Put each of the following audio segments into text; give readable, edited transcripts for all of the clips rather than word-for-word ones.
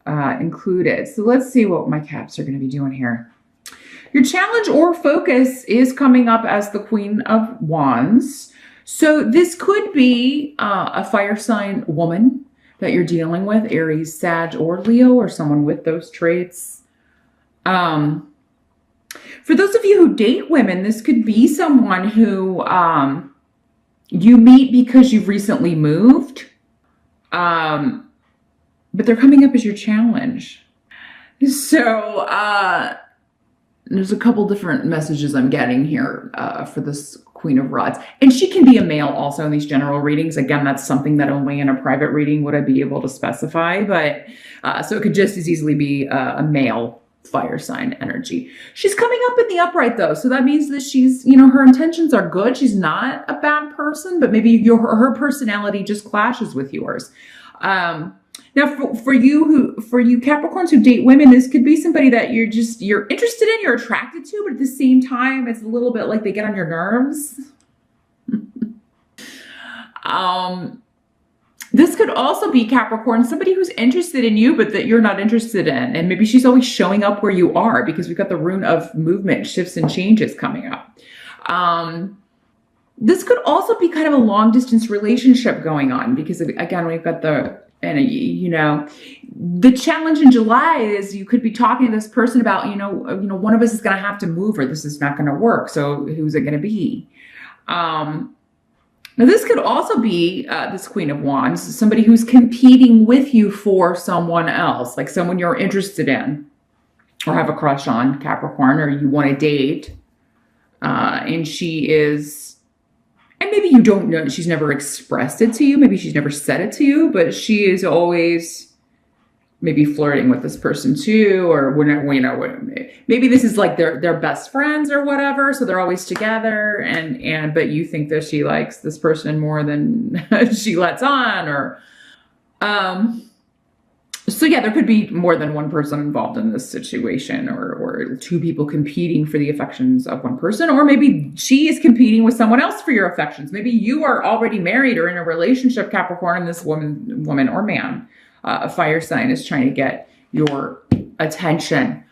included. So let's see what my Caps are going to be doing here. Your challenge or focus is coming up as the Queen of Wands. So this could be a fire sign woman that you're dealing with, Aries, Sag, or Leo, or someone with those traits. For those of you who date women, this could be someone who you meet because you've recently moved, but they're coming up as your challenge. So there's a couple different messages I'm getting here for this Queen of Rods. And she can be a male also in these general readings. Again, that's something that only in a private reading would I be able to specify. But so it could just as easily be a male fire sign energy. She's coming up in the upright though. So that means that she's, you know, her intentions are good. She's not a bad person, but maybe her personality just clashes with yours. Now, for you Capricorns who date women, this could be somebody that you're interested in, you're attracted to, but at the same time, it's a little bit like they get on your nerves. This could also be Capricorn, somebody who's interested in you, but that you're not interested in. And maybe she's always showing up where you are because we've got the rune of movement, shifts and changes coming up. This could also be kind of a long distance relationship going on because again, we've got you know, the challenge in July is you could be talking to this person about, you know, one of us is going to have to move or this is not going to work. So who's it going to be? Now this could also be this Queen of Wands, somebody who's competing with you for someone else, like someone you're interested in or have a crush on, Capricorn, or you want to date. And she is, and maybe you don't know, she's never expressed it to you. Maybe she's never said it to you, but she is always maybe flirting with this person too, or you know, maybe this is like their best friends or whatever. So they're always together but you think that she likes this person more than she lets on, or, so yeah, there could be more than one person involved in this situation, or two people competing for the affections of one person, or maybe she is competing with someone else for your affections. Maybe you are already married or in a relationship, Capricorn, and this woman or man, a fire sign, is trying to get your attention.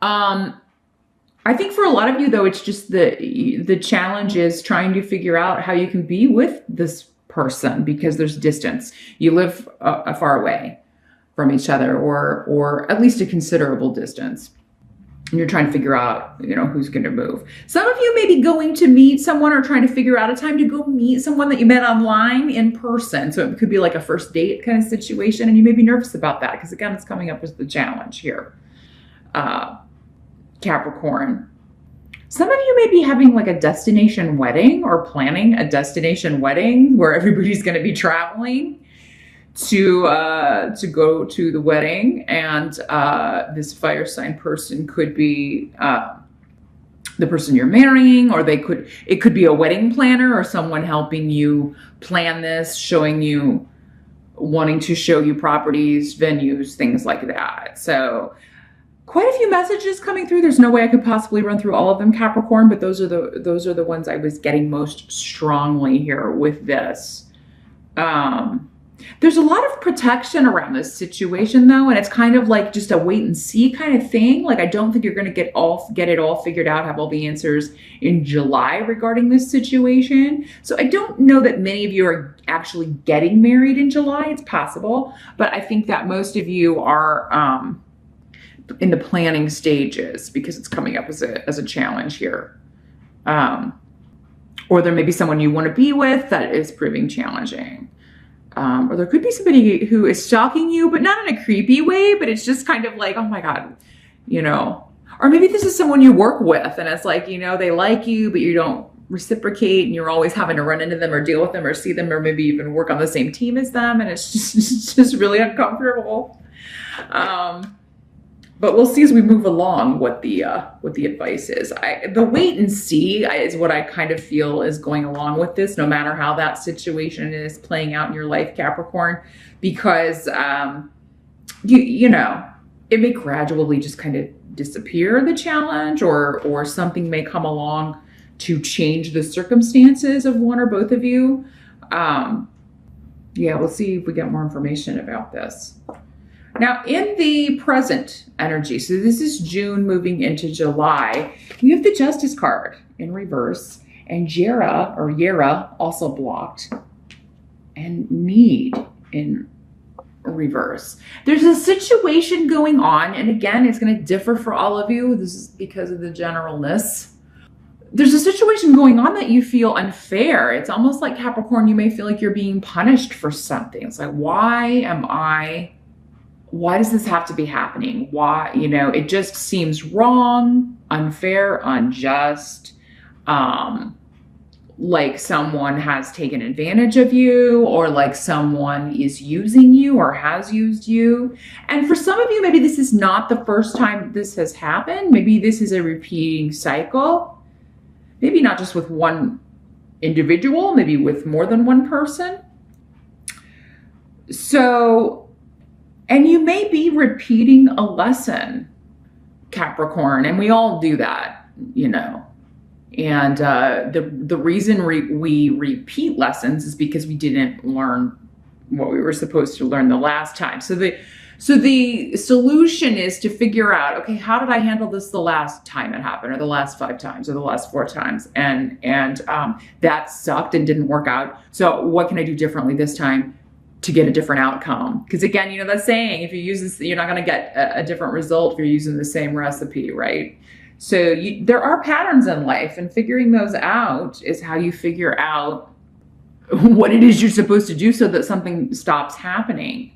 I think for a lot of you though, it's just the challenge is trying to figure out how you can be with this person because there's distance. You live far away from each other, or at least a considerable distance. And you're trying to figure out, you know, who's going to move. Some of you may be going to meet someone or trying to figure out a time to go meet someone that you met online in person. So it could be like a first date kind of situation. And you may be nervous about that because again, it's coming up as the challenge here. Capricorn. Some of you may be having like a destination wedding or planning a destination wedding where everybody's going to be traveling to go to the wedding, and this fire sign person could be the person you're marrying, or it could be a wedding planner or someone helping you plan this, wanting to show you properties, venues, things like that. So quite a few messages coming through. There's no way I could possibly run through all of them, Capricorn, but those are the ones I was getting most strongly here with this. There's a lot of protection around this situation though, and it's kind of like just a wait and see kind of thing. Like I don't think you're going to get it all figured out, have all the answers in July regarding this situation. So I don't know that many of you are actually getting married in July. It's possible, but I think that most of you are in the planning stages because it's coming up as a challenge here. Or there may be someone you want to be with that is proving challenging. Or there could be somebody who is stalking you, but not in a creepy way, but it's just kind of like, oh my God, you know, or maybe this is someone you work with and it's like, you know, they like you, but you don't reciprocate and you're always having to run into them or deal with them or see them, or maybe even work on the same team as them. And it's just really uncomfortable. But we'll see as we move along what the advice is. The wait and see is what I kind of feel is going along with this, no matter how that situation is playing out in your life, Capricorn, because you know, it may gradually just kind of disappear, the challenge, or something may come along to change the circumstances of one or both of you. Yeah, we'll see if we get more information about this. Now, in the present energy, so this is June moving into July, we have the Justice card in reverse, and Yera also blocked, and Need in reverse. There's a situation going on, and again, it's going to differ for all of you. This is because of the generalness. There's a situation going on that you feel unfair. It's almost like Capricorn, you may feel like you're being punished for something. It's like, why does this have to be happening? Why, it just seems wrong, unfair, unjust. Like someone has taken advantage of you, or like someone is using you or has used you. And for some of you, maybe this is not the first time this has happened. Maybe this is a repeating cycle. Maybe not just with one individual, maybe with more than one person. So, and you may be repeating a lesson, Capricorn, and we all do that, And the reason we repeat lessons is because we didn't learn what we were supposed to learn the last time. So the solution is to figure out, okay, how did I handle this the last time it happened, or the last 5 times, or the last 4 times, and that sucked and didn't work out. So what can I do differently this time to get a different outcome? Because again, that saying, if you use this, you're not going to get a different result if you're using the same recipe, right? So there are patterns in life, and figuring those out is how you figure out what it is you're supposed to do so that something stops happening.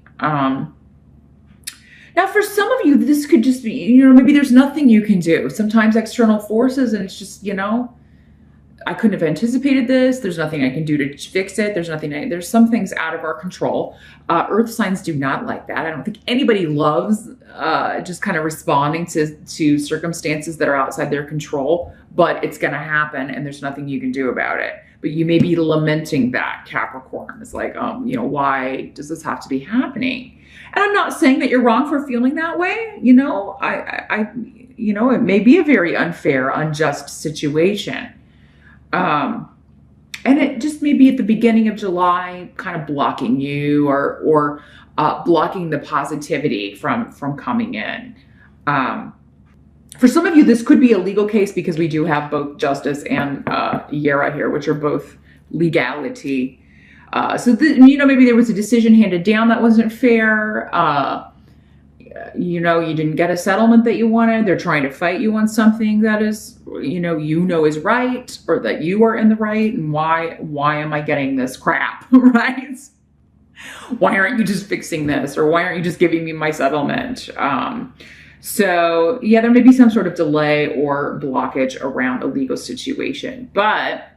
Now, for some of you, this could just be, maybe there's nothing you can do. Sometimes external forces, and it's just, I couldn't have anticipated this. There's nothing I can do to fix it. There's some things out of our control. Earth signs do not like that. I don't think anybody loves just kind of responding to circumstances that are outside their control, but it's going to happen and there's nothing you can do about it. But you may be lamenting that, Capricorn. It's like, why does this have to be happening? And I'm not saying that you're wrong for feeling that way. It may be a very unfair, unjust situation. And it just may be at the beginning of July, kind of blocking you or blocking the positivity from coming in. For some of you, this could be a legal case because we do have both Justice and Yera here, which are both legality. Maybe there was a decision handed down that wasn't fair. You didn't get a settlement that you wanted. They're trying to fight you on something that is, is right, or that you are in the right. And why am I getting this crap, right? Why aren't you just fixing this? Or why aren't you just giving me my settlement? So yeah, there may be some sort of delay or blockage around a legal situation, but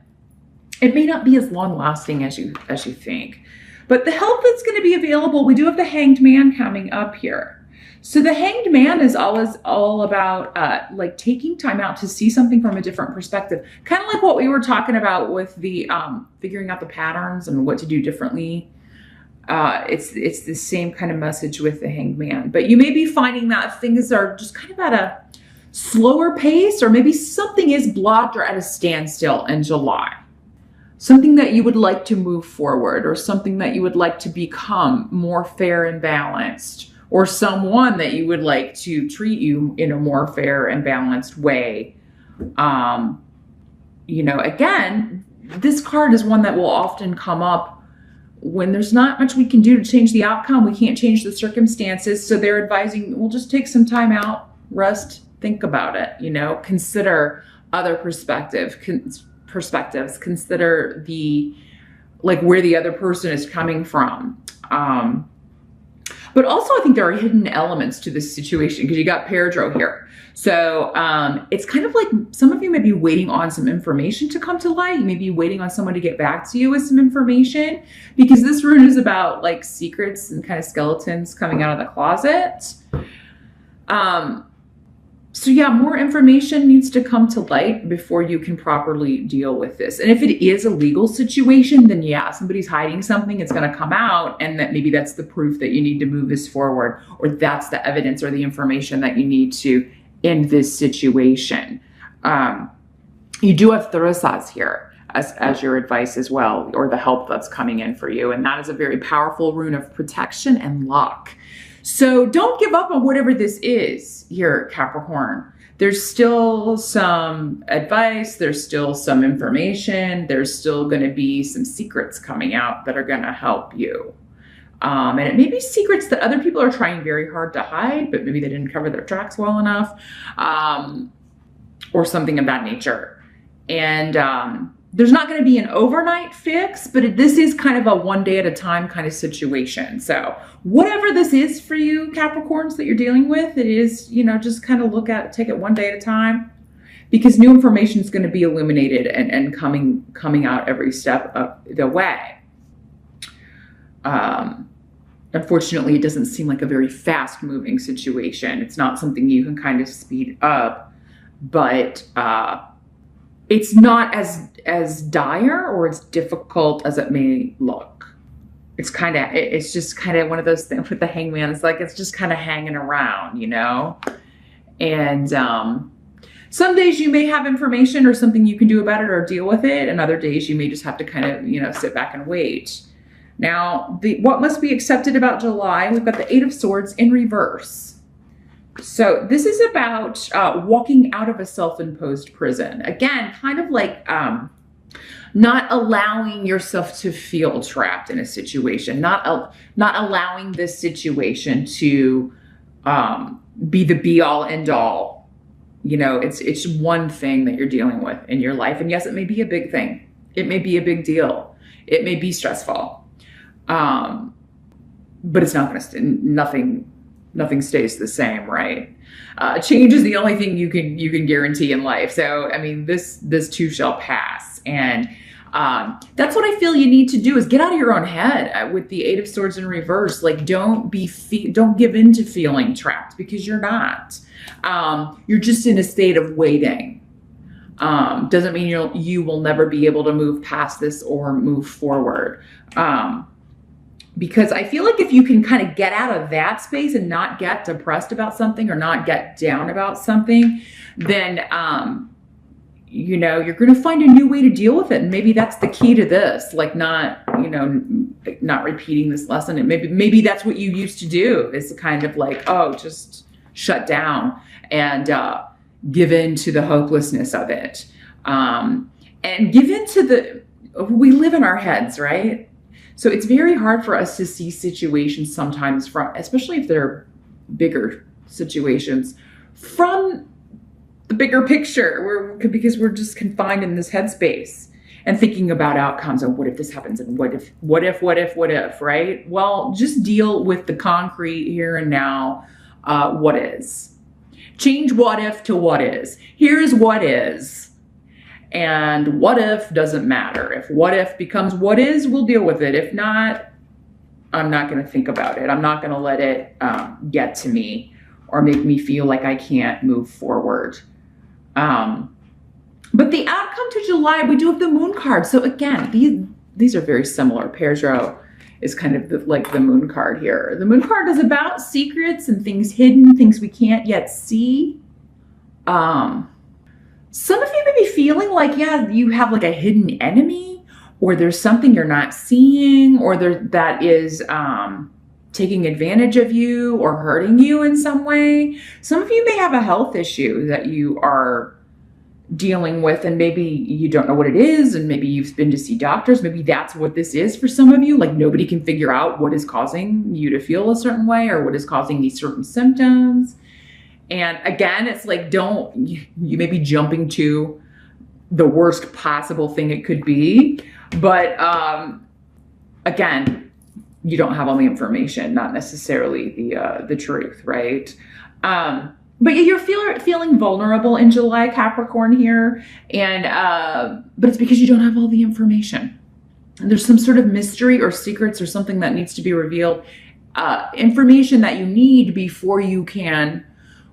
it may not be as long lasting as you think. But the help that's going to be available, we do have the Hanged Man coming up here. So the Hanged Man is always all about like taking time out to see something from a different perspective. Kind of like what we were talking about with the figuring out the patterns and what to do differently. It's the same kind of message with the Hanged Man. But you may be finding that things are just kind of at a slower pace, or maybe something is blocked or at a standstill in July. Something that you would like to move forward, or something that you would like to become more fair and balanced, or someone that you would like to treat you in a more fair and balanced way. Again, this card is one that will often come up when there's not much we can do to change the outcome. We can't change the circumstances. So they're advising, we'll just take some time out, rest, think about it, consider other perspectives, consider where the other person is coming from. But also I think there are hidden elements to this situation because you got Pedro here. So it's kind of like some of you may be waiting on some information to come to light. You may be waiting on someone to get back to you with some information, because this rune is about like secrets and kind of skeletons coming out of the closet. So yeah, more information needs to come to light before you can properly deal with this. And if it is a legal situation, then yeah, somebody's hiding something, it's going to come out, and that maybe that's the proof that you need to move this forward, or that's the evidence or the information that you need to end this situation. You do have Taurus here as your advice as well, or the help that's coming in for you. And that is a very powerful rune of protection and luck. So don't give up on whatever this is here, Capricorn. There's still some advice. There's still some information. There's still going to be some secrets coming out that are going to help you. And it may be secrets that other people are trying very hard to hide, but maybe they didn't cover their tracks well enough, or something of that nature. And there's not going to be an overnight fix, but this is kind of a one day at a time kind of situation. So whatever this is for you, Capricorns, that you're dealing with, it is, you know, just kind of take it one day at a time, because new information is going to be illuminated and coming out every step of the way. Unfortunately, it doesn't seem like a very fast moving situation. It's not something you can kind of speed up, but it's not as dire or as difficult as it may look. It's just kind of one of those things with the Hangman. It's like, it's just kind of hanging around, you know? And some days you may have information or something you can do about it or deal with it. And other days you may just have to kind of, you know, sit back and wait. Now, what must be accepted about July? We've got the Eight of Swords in reverse. So this is about walking out of a self-imposed prison. Again, kind of like not allowing yourself to feel trapped in a situation, not allowing this situation to be the be-all, end-all. You know, it's one thing that you're dealing with in your life. And yes, it may be a big thing. It may be a big deal. It may be stressful. But it's not going to, nothing stays the same, right? Change is the only thing you can guarantee in life. So, I mean, this too shall pass. And that's what I feel you need to do, is get out of your own head with the Eight of Swords in reverse. Like, don't give in to feeling trapped, because you're not. You're just in a state of waiting. Doesn't mean you will never be able to move past this or move forward. Because I feel like if you can kind of get out of that space and not get depressed about something or not get down about something, then, you know, you're going to find a new way to deal with it. And maybe that's the key to this, like not repeating this lesson. And maybe that's what you used to do, is kind of like, oh, just shut down and give in to the hopelessness of it. And give in to we live in our heads, right? So it's very hard for us to see situations sometimes especially if they're bigger situations, from the bigger picture, because we're just confined in this headspace and thinking about outcomes and what if this happens and what if, right? Well, just deal with the concrete here and now, what is. Change what if to what is. Here's what is. And what if doesn't matter. If what if becomes what is, we'll deal with it. If not, I'm not going to think about it. I'm not going to let it get to me or make me feel like I can't move forward. But the outcome to July, we do have the Moon card. So again, these are very similar. Perjot is kind of like the Moon card here. The Moon card is about secrets and things hidden, things we can't yet see. Some of you may be feeling like, yeah, you have like a hidden enemy, or there's something you're not seeing, or that is taking advantage of you or hurting you in some way. Some of you may have a health issue that you are dealing with, and maybe you don't know what it is, and maybe you've been to see doctors. Maybe that's what this is for some of you. Like, nobody can figure out what is causing you to feel a certain way or what is causing these certain symptoms. And again, it's like, you may be jumping to the worst possible thing it could be. But again, you don't have all the information, not necessarily the truth, right? But you're feeling vulnerable in July, Capricorn here. And but it's because you don't have all the information. And there's some sort of mystery or secrets or something that needs to be revealed. Information that you need before you can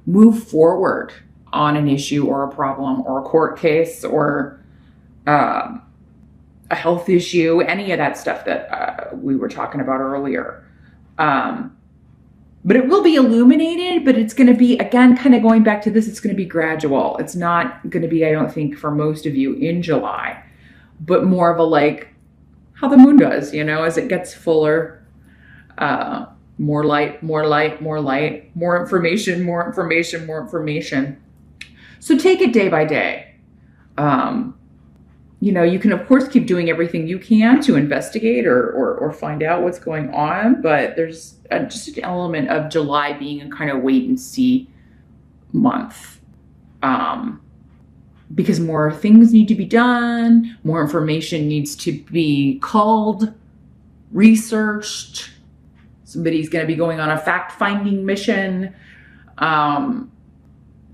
move forward on an issue or a problem or a court case or a health issue, any of that stuff that we were talking about earlier. But it will be illuminated, but it's going to be, again, kind of going back to this, it's going to be gradual. It's not going to be, I don't think, for most of you in July, but more of a like how the moon does, you know, as it gets fuller, More light, more light, more light, more information, more information, more information. So take it day by day. You know, you can, of course, keep doing everything you can to investigate or find out what's going on. But there's just an element of July being a kind of wait and see month. Because more things need to be done. More information needs to be culled, researched. Somebody's going to be going on a fact-finding mission.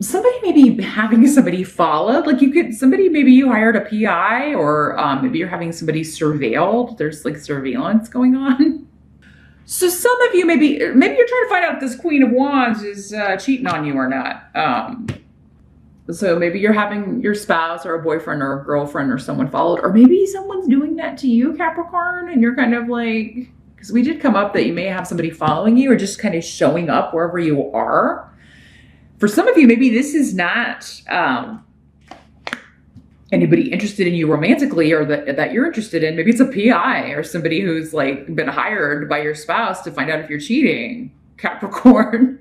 Somebody maybe having somebody followed, like maybe you hired a PI, or maybe you're having somebody surveilled. There's like surveillance going on. So some of you, maybe you're trying to find out if this Queen of Wands is cheating on you or not. So maybe you're having your spouse or a boyfriend or a girlfriend or someone followed, or maybe someone's doing that to you, Capricorn, and you're kind of like, because we did come up that you may have somebody following you or just kind of showing up wherever you are. For some of you, maybe this is not anybody interested in you romantically, or that you're interested in. Maybe it's a PI or somebody who's like been hired by your spouse to find out if you're cheating, Capricorn.